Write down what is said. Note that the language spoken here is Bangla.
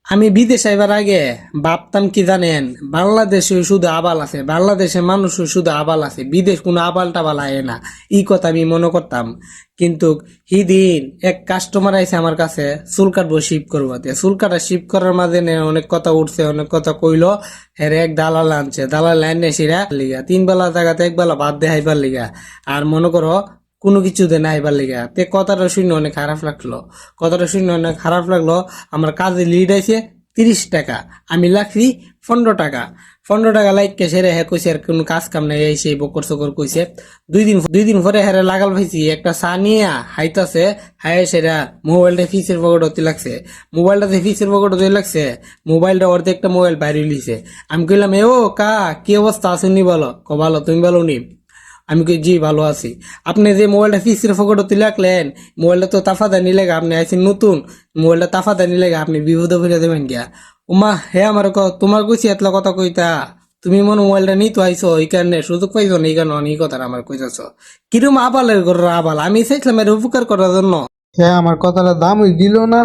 আমি বিদেশ আইবার আগে ভাবতাম কি জানেন, বাংলাদেশে শুধু আবাল আছে, বাংলাদেশের মানুষ শুধু আবাল আছে, বিদেশ কোনো আবাল টাবাল আয় না, এই কথা আমি মনে করতাম। কিন্তু হিদিন এক কাস্টমার আইছে আমার কাছে, চুল কাটবো শিপ করবো, চুল কাটা শিপ করার মাঝে অনেক কথা উঠছে, অনেক কথা কইলো। হ্যাঁ, এক দালাল আনছে, দালাল লাইনে সিরা লিগা 3 বেলা জায়গাতে 1 বেলা ভাত দেখাইবার লিগা। আর মনে করো কোনো কিছুতে না আইবার লিগা, তে কথাটা শুনে অনেক খারাপ লাগলো। কথাটা শুনে অনেক খারাপ লাগলো। আমার কাজে লিড আইছে 30 টাকা, আমি লাগছি 15 টাকা। 15 টাকা লাইক সেরে হ্যাঁ কইছে আর কোনো কাজ কাম নাই, এই সেই বকর সকর কইছে। 2 দিন পরে হ্যাঁ লাগাল পাইছি একটা চা নিয়া হাইতাছে। হায় সেরা মোবাইলটা ফিসের পকেট হতে লাগছে, মোবাইলটাতে ফিসের পকেট হতে লাগছে, মোবাইলটা অর্ধেকটা মোবাইল বাইরে লিছে। আমি কইলাম এ ও কা, কি অবস্থা আসেনি বলো? ভালো, তুমি বলো নি? আমি কই জি ভালো আছি। আপনি যে মোবাইলটা ফিসের ফকটতে লাগলেন, মোবাইলটা তো তাফাদানি লেগে আপনি আইছেন নতুন, মোবাইলটা তাফাদানি লেগে আপনি বিপদে ফিরে দেবেন গিয়া। উমা হে আমার তোমার কইছি এতলা কথা কইতা, তুমি মনে মোবাইলটা নিই তো আইছো, এই কারণে সুযোগ পাইছো না, এই কারণে অনেক কথা আমার কইতাছ। কিরম আবালের ঘর আবাল, আমি চাইছিলাম এর উপকার করার জন্য। হ্যাঁ, আমার কথাটা দামই দিল না।